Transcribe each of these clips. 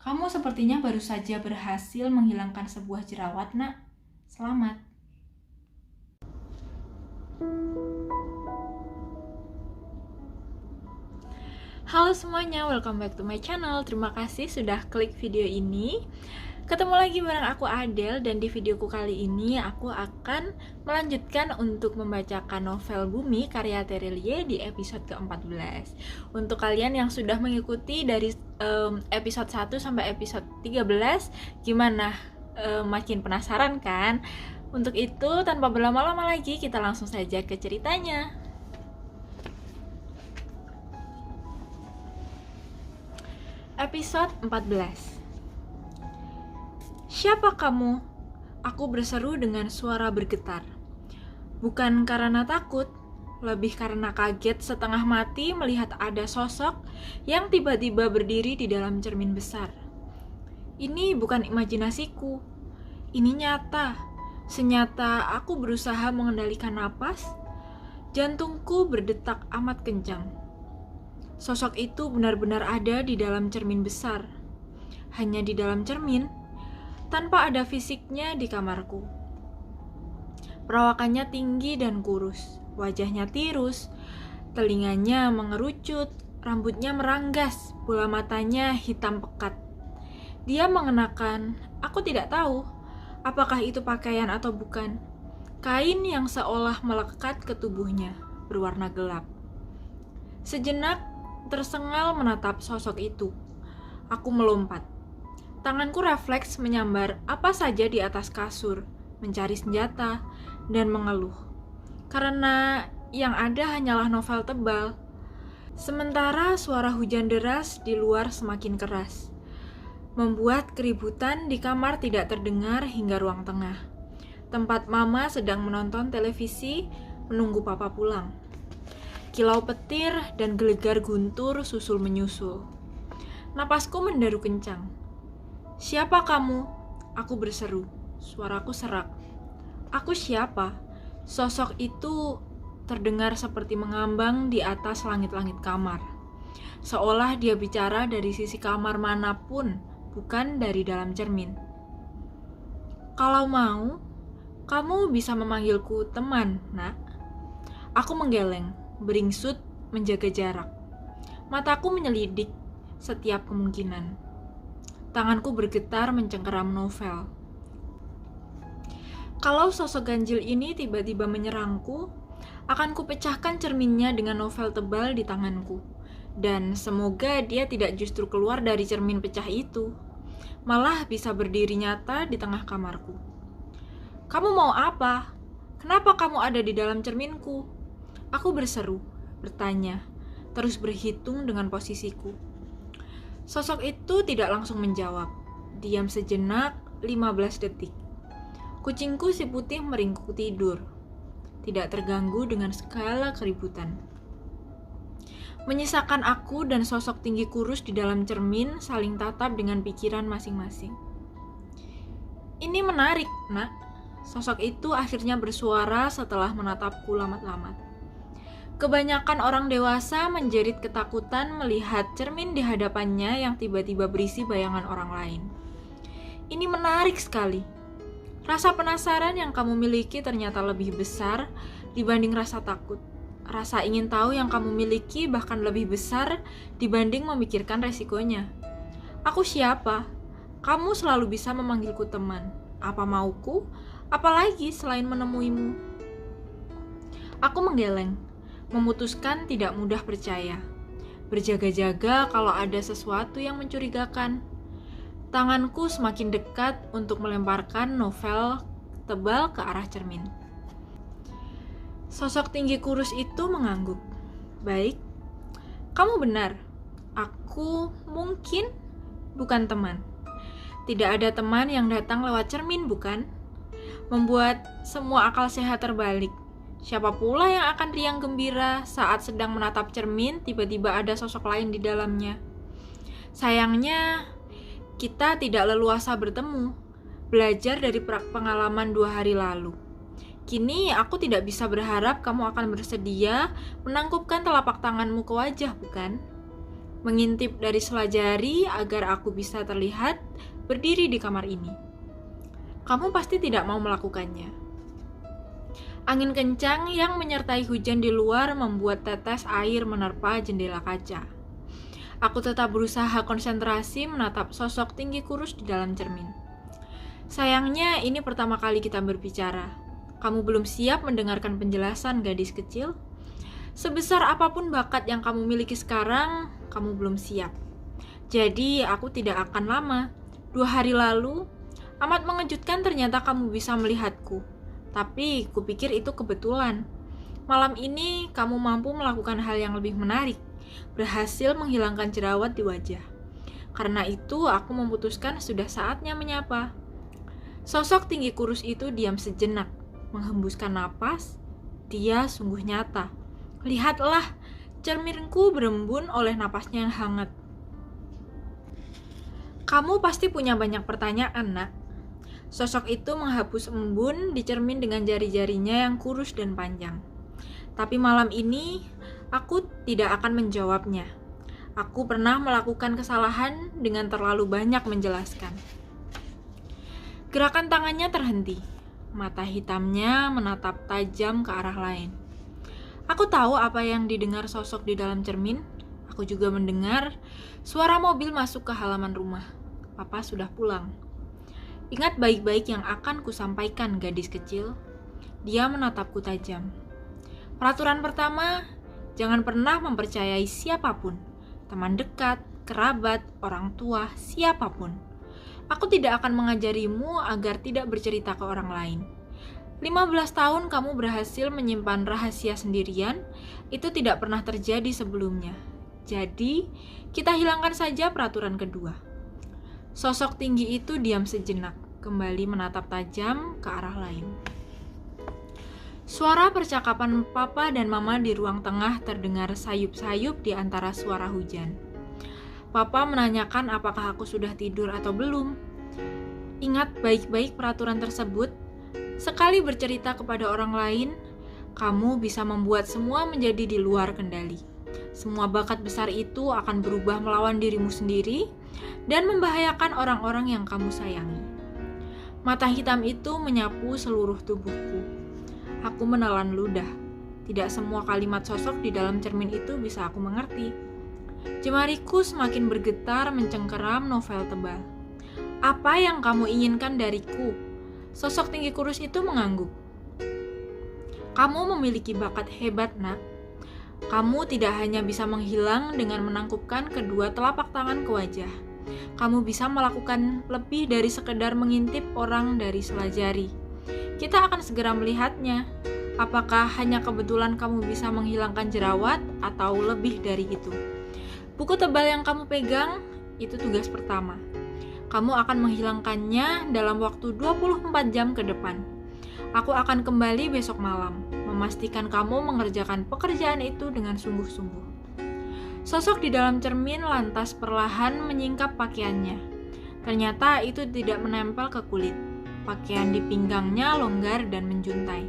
Kamu sepertinya baru saja berhasil menghilangkan sebuah jerawat, Nak. Selamat. Halo semuanya, welcome back to my channel. Terima kasih sudah klik video ini. Ketemu lagi bareng aku Adele, dan di videoku kali ini aku akan melanjutkan untuk membacakan novel Bumi karya Terelie di episode ke-14. Untuk kalian yang sudah mengikuti dari episode 1 sampai episode 13, gimana? Makin penasaran kan? Untuk itu, tanpa berlama-lama lagi, kita langsung saja ke ceritanya. Episode 14. Siapa kamu? Aku berseru dengan suara bergetar. Bukan karena takut, lebih karena kaget setengah mati melihat ada sosok yang tiba-tiba berdiri di dalam cermin besar. Ini bukan imajinasiku. Ini nyata. Senyata aku berusaha mengendalikan napas, jantungku berdetak amat kencang. Sosok itu benar-benar ada di dalam cermin besar. Hanya di dalam cermin, tanpa ada fisiknya di kamarku. Perawakannya tinggi dan kurus, wajahnya tirus, telinganya mengerucut, rambutnya meranggas, bola matanya hitam pekat. Dia mengenakan, aku tidak tahu, apakah itu pakaian atau bukan, kain yang seolah melekat ke tubuhnya, berwarna gelap. Sejenak tersengal menatap sosok itu. Aku melompat. Tanganku refleks menyambar apa saja di atas kasur, mencari senjata, dan mengeluh. Karena yang ada hanyalah novel tebal. Sementara suara hujan deras di luar semakin keras, membuat keributan di kamar tidak terdengar hingga ruang tengah. Tempat Mama sedang menonton televisi menunggu Papa pulang. Kilau petir dan gelegar guntur susul menyusul. Napasku menderu kencang. Siapa kamu? Aku berseru. Suaraku serak. Aku siapa? Sosok itu terdengar seperti mengambang di atas langit-langit kamar. Seolah dia bicara dari sisi kamar manapun, bukan dari dalam cermin. Kalau mau, kamu bisa memanggilku teman, Nak. Aku menggeleng, beringsut menjaga jarak. Mataku menyelidik setiap kemungkinan. Tanganku bergetar mencengkeram novel. Kalau sosok ganjil ini tiba-tiba menyerangku, akan kupecahkan cerminnya dengan novel tebal di tanganku. Dan semoga dia tidak justru keluar dari cermin pecah itu, malah bisa berdiri nyata di tengah kamarku. Kamu mau apa? Kenapa kamu ada di dalam cerminku? Aku berseru, bertanya, terus berhitung dengan posisiku. Sosok itu tidak langsung menjawab. Diam sejenak, 15 detik. Kucingku si putih meringkuk tidur, tidak terganggu dengan segala keributan. Menyisakan aku dan sosok tinggi kurus di dalam cermin saling tatap dengan pikiran masing-masing. Ini menarik, Nak. Sosok itu akhirnya bersuara setelah menatapku lamat-lamat. Kebanyakan orang dewasa menjerit ketakutan melihat cermin di hadapannya yang tiba-tiba berisi bayangan orang lain. Ini menarik sekali. Rasa penasaran yang kamu miliki ternyata lebih besar dibanding rasa takut. Rasa ingin tahu yang kamu miliki bahkan lebih besar dibanding memikirkan resikonya. Aku siapa? Kamu selalu bisa memanggilku teman. Apa mauku? Apalagi selain menemuimu? Aku menggeleng, memutuskan tidak mudah percaya. Berjaga-jaga kalau ada sesuatu yang mencurigakan. Tanganku semakin dekat untuk melemparkan novel tebal ke arah cermin. Sosok tinggi kurus itu mengangguk. Baik, kamu benar. Aku mungkin bukan teman. Tidak ada teman yang datang lewat cermin, bukan? Membuat semua akal sehat terbalik. Siapa pula yang akan riang gembira saat sedang menatap cermin tiba-tiba ada sosok lain di dalamnya? Sayangnya, kita tidak leluasa bertemu, belajar dari pengalaman 2 hari lalu. Kini aku tidak bisa berharap kamu akan bersedia menangkupkan telapak tanganmu ke wajah, bukan? mengintip dari sela jari agar aku bisa terlihat berdiri di kamar ini. Kamu pasti tidak mau melakukannya. Angin kencang yang menyertai hujan di luar membuat tetes air menerpa jendela kaca. Aku tetap berusaha konsentrasi menatap sosok tinggi kurus di dalam cermin. Sayangnya ini pertama kali kita berbicara. Kamu belum siap mendengarkan penjelasan, gadis kecil. Sebesar apapun bakat yang kamu miliki sekarang, kamu belum siap. Jadi aku tidak akan lama. 2 hari lalu, amat mengejutkan ternyata kamu bisa melihatku. Tapi kupikir itu kebetulan. Malam ini kamu mampu melakukan hal yang lebih menarik, berhasil menghilangkan jerawat di wajah. Karena itu aku memutuskan sudah saatnya menyapa. Sosok tinggi kurus itu diam sejenak, menghembuskan napas. Dia sungguh nyata. Lihatlah, cerminku berembun oleh napasnya yang hangat. Kamu pasti punya banyak pertanyaan, nak. Sosok itu menghapus embun di cermin dengan jari-jarinya yang kurus dan panjang. Tapi malam ini, aku tidak akan menjawabnya. Aku pernah melakukan kesalahan dengan terlalu banyak menjelaskan. Gerakan tangannya terhenti. Mata hitamnya menatap tajam ke arah lain. Aku tahu apa yang didengar sosok di dalam cermin. Aku juga mendengar suara mobil masuk ke halaman rumah. Papa sudah pulang. Ingat baik-baik yang akan kusampaikan, gadis kecil. Dia menatapku tajam. Peraturan pertama, jangan pernah mempercayai siapapun. Teman dekat, kerabat, orang tua, siapapun. Aku tidak akan mengajarimu agar tidak bercerita ke orang lain. 15 tahun kamu berhasil menyimpan rahasia sendirian, itu tidak pernah terjadi sebelumnya. Jadi, kita hilangkan saja peraturan kedua. Sosok tinggi itu diam sejenak, kembali menatap tajam ke arah lain. Suara percakapan papa dan mama di ruang tengah terdengar sayup-sayup di antara suara hujan. Papa menanyakan apakah aku sudah tidur atau belum. Ingat baik-baik peraturan tersebut. Sekali bercerita kepada orang lain, kamu bisa membuat semua menjadi di luar kendali. Semua bakat besar itu akan berubah melawan dirimu sendiri dan membahayakan orang-orang yang kamu sayangi. Mata hitam itu menyapu seluruh tubuhku. Aku menelan ludah. Tidak semua kalimat sosok di dalam cermin itu bisa aku mengerti. Jemariku semakin bergetar mencengkeram novel tebal. Apa yang kamu inginkan dariku? Sosok tinggi kurus itu mengangguk. Kamu memiliki bakat hebat, nak. Kamu tidak hanya bisa menghilang dengan menangkupkan kedua telapak tangan ke wajah. Kamu bisa melakukan lebih dari sekedar mengintip orang dari sela jari. Kita akan segera melihatnya. Apakah hanya kebetulan kamu bisa menghilangkan jerawat atau lebih dari itu? Buku tebal yang kamu pegang, itu tugas pertama. Kamu akan menghilangkannya dalam waktu 24 jam ke depan. Aku akan kembali besok malam, memastikan kamu mengerjakan pekerjaan itu dengan sungguh-sungguh. Sosok di dalam cermin lantas perlahan menyingkap pakaiannya. Ternyata itu tidak menempel ke kulit. Pakaian di pinggangnya longgar dan menjuntai.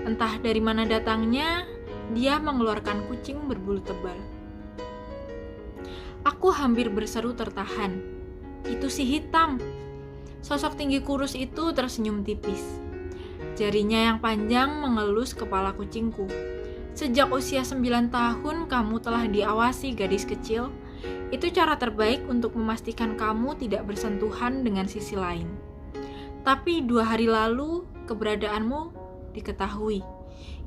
Entah dari mana datangnya, dia mengeluarkan kucing berbulu tebal. Aku hampir berseru tertahan. Itu si hitam. Sosok tinggi kurus itu tersenyum tipis. Jarinya yang panjang mengelus kepala kucingku. Sejak usia 9 tahun kamu telah diawasi, gadis kecil. Itu cara terbaik untuk memastikan kamu tidak bersentuhan dengan sisi lain. Tapi 2 hari lalu keberadaanmu diketahui.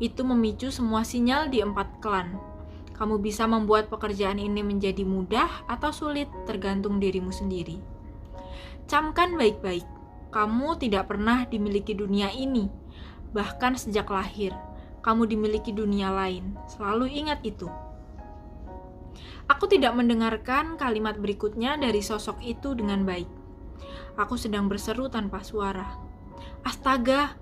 Itu memicu semua sinyal di 4 klan. Kamu bisa membuat pekerjaan ini menjadi mudah atau sulit tergantung dirimu sendiri. Camkan baik-baik. Kamu tidak pernah dimiliki dunia ini. Bahkan sejak lahir, kamu dimiliki dunia lain. Selalu ingat itu. Aku tidak mendengarkan kalimat berikutnya dari sosok itu dengan baik. Aku sedang berseru tanpa suara. Astaga,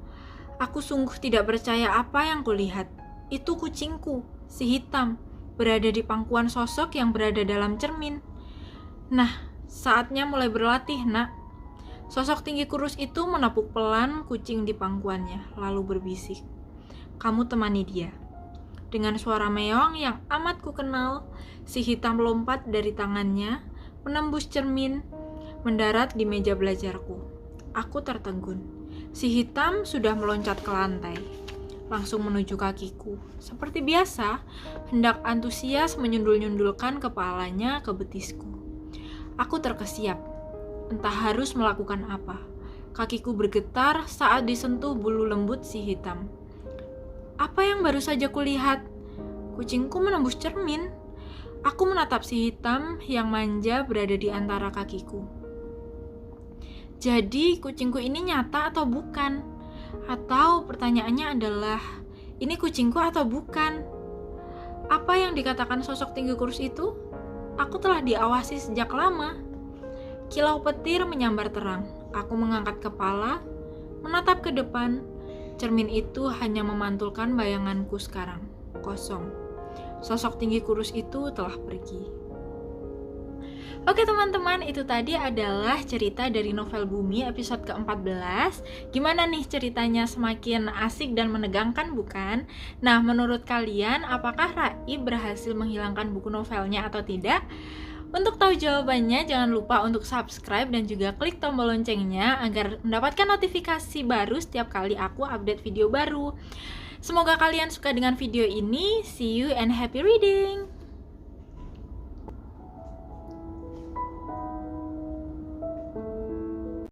aku sungguh tidak percaya apa yang kulihat. Itu kucingku, si hitam, berada di pangkuan sosok yang berada dalam cermin. Nah, saatnya mulai berlatih, nak. Sosok tinggi kurus itu menepuk pelan kucing di pangkuannya, lalu berbisik. Kamu temani dia. Dengan suara meong yang amat ku kenal, si hitam lompat dari tangannya, menembus cermin, mendarat di meja belajarku. Aku tertegun. Si hitam sudah meloncat ke lantai, langsung menuju kakiku. Seperti biasa, hendak antusias menyundul-nyundulkan kepalanya ke betisku. Aku terkesiap, entah harus melakukan apa. Kakiku bergetar saat disentuh bulu lembut si hitam. Apa yang baru saja kulihat? Kucingku menembus cermin. Aku menatap si hitam yang manja berada di antara kakiku. Jadi, kucingku ini nyata atau bukan? Atau pertanyaannya adalah, ini kucingku atau bukan? Apa yang dikatakan sosok tinggi kurus itu? Aku telah diawasi sejak lama. Kilau petir menyambar terang. Aku mengangkat kepala, menatap ke depan. Cermin itu hanya memantulkan bayanganku sekarang, kosong. Sosok tinggi kurus itu telah pergi. Oke teman-teman, itu tadi adalah cerita dari novel Bumi episode ke-14. Gimana nih ceritanya, semakin asik dan menegangkan bukan? Nah, menurut kalian apakah Raib berhasil menghilangkan buku novelnya atau tidak? Untuk tahu jawabannya, jangan lupa untuk subscribe dan juga klik tombol loncengnya agar mendapatkan notifikasi baru setiap kali aku update video baru. Semoga kalian suka dengan video ini. See you and happy reading!